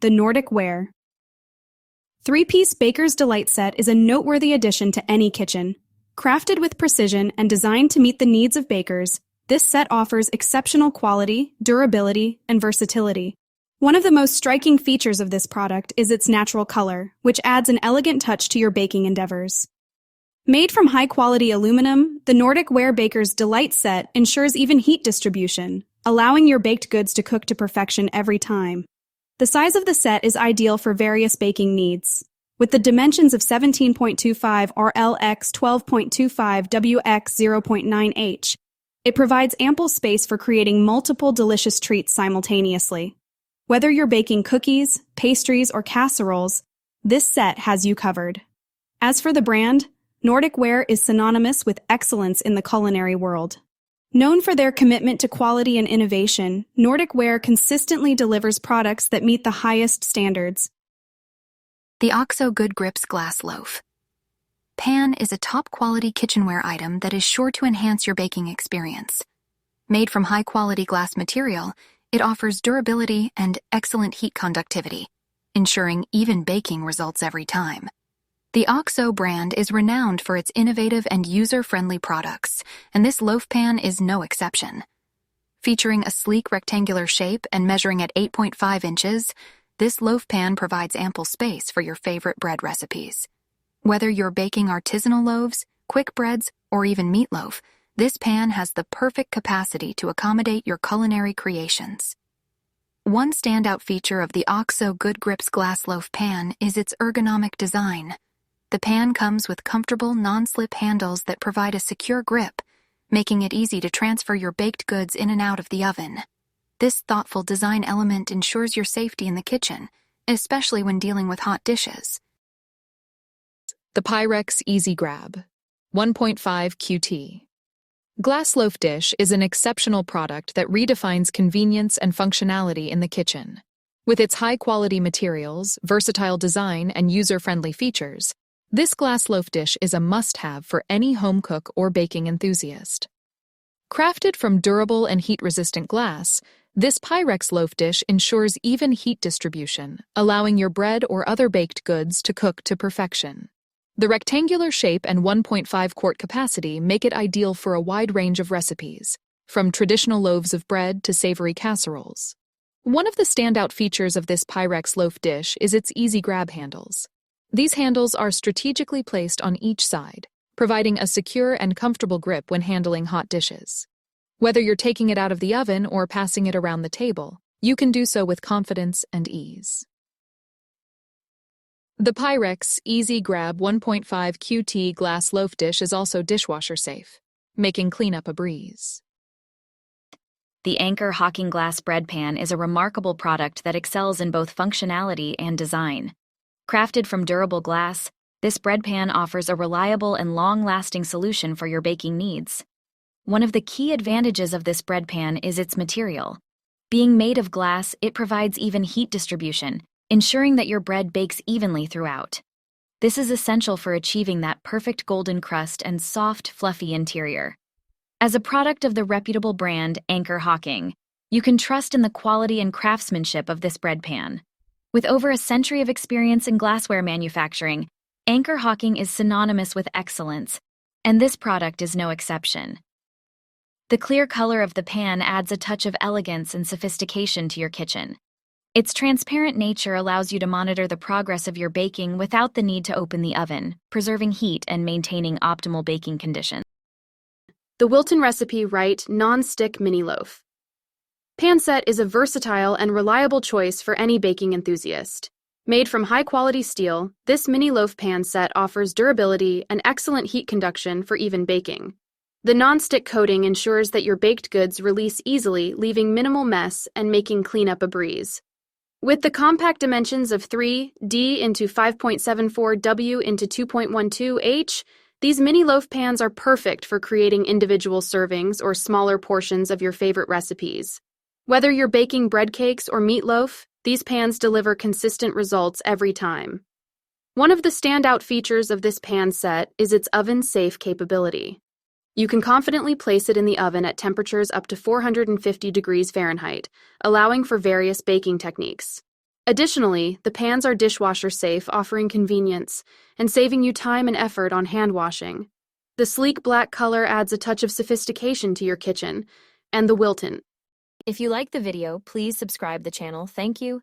the NordicWear. Three-piece Baker's Delight set is a noteworthy addition to any kitchen. Crafted with precision and designed to meet the needs of bakers, this set offers exceptional quality, durability, and versatility. One of the most striking features of this product is its natural color, which adds an elegant touch to your baking endeavors. Made from high-quality aluminum, the NordicWear Baker's Delight set ensures even heat distribution, allowing your baked goods to cook to perfection every time. The size of the set is ideal for various baking needs. With the dimensions of 17.25 RLX 12.25 WX 0.9H, it provides ample space for creating multiple delicious treats simultaneously. Whether you're baking cookies, pastries, or casseroles, this set has you covered. As for the brand, NordicWear is synonymous with excellence in the culinary world. Known for their commitment to quality and innovation, NordicWear consistently delivers products that meet the highest standards. The Oxo Good Grips Glass Loaf Pan is a top-quality kitchenware item that is sure to enhance your baking experience. Made from high-quality glass material, it offers durability and excellent heat conductivity, ensuring even baking results every time. The Oxo brand is renowned for its innovative and user-friendly products, and this loaf pan is no exception. Featuring a sleek rectangular shape and measuring at 8.5 inches, this loaf pan provides ample space for your favorite bread recipes. Whether you're baking artisanal loaves, quick breads, or even meatloaf, this pan has the perfect capacity to accommodate your culinary creations. One standout feature of the Oxo Good Grips Glass Loaf Pan is its ergonomic design. The pan comes with comfortable non-slip handles that provide a secure grip, making it easy to transfer your baked goods in and out of the oven. This thoughtful design element ensures your safety in the kitchen, especially when dealing with hot dishes. The Pyrex Easy Grab 1.5 QT Glass loaf dish is an exceptional product that redefines convenience and functionality in the kitchen. With its high-quality materials, versatile design, and user-friendly features, this glass loaf dish is a must-have for any home cook or baking enthusiast. Crafted from durable and heat-resistant glass, this Pyrex loaf dish ensures even heat distribution, allowing your bread or other baked goods to cook to perfection. The rectangular shape and 1.5 quart capacity make it ideal for a wide range of recipes, from traditional loaves of bread to savory casseroles. One of the standout features of this Pyrex loaf dish is its easy grab handles. These handles are strategically placed on each side, providing a secure and comfortable grip when handling hot dishes. Whether you're taking it out of the oven or passing it around the table, you can do so with confidence and ease. The Pyrex Easy Grab 1.5 QT glass loaf dish is also dishwasher safe, making cleanup a breeze. The Anchor Hocking Glass Bread Pan is a remarkable product that excels in both functionality and design. Crafted from durable glass, this bread pan offers a reliable and long-lasting solution for your baking needs. One of the key advantages of this bread pan is its material. Being made of glass, it provides even heat distribution, ensuring that your bread bakes evenly throughout. This is essential for achieving that perfect golden crust and soft, fluffy interior. As a product of the reputable brand Anchor Hocking, you can trust in the quality and craftsmanship of this bread pan. With over a century of experience in glassware manufacturing, Anchor Hocking is synonymous with excellence, and this product is no exception. The clear color of the pan adds a touch of elegance and sophistication to your kitchen. Its transparent nature allows you to monitor the progress of your baking without the need to open the oven, preserving heat and maintaining optimal baking conditions. The Wilton Recipe Right Non-Stick Mini Loaf Pan set is a versatile and reliable choice for any baking enthusiast. Made from high-quality steel, this mini loaf pan set offers durability and excellent heat conduction for even baking. The non-stick coating ensures that your baked goods release easily, leaving minimal mess and making cleanup a breeze. With the compact dimensions of 3D into 5.74W into 2.12H, these mini loaf pans are perfect for creating individual servings or smaller portions of your favorite recipes. Whether you're baking bread cakes or meatloaf, these pans deliver consistent results every time. One of the standout features of this pan set is its oven-safe capability. You can confidently place it in the oven at temperatures up to 450 degrees Fahrenheit, allowing for various baking techniques. Additionally, the pans are dishwasher safe, offering convenience and saving you time and effort on hand washing. The sleek black color adds a touch of sophistication to your kitchen. And the Wilton. If you like the video, please subscribe the channel. Thank you.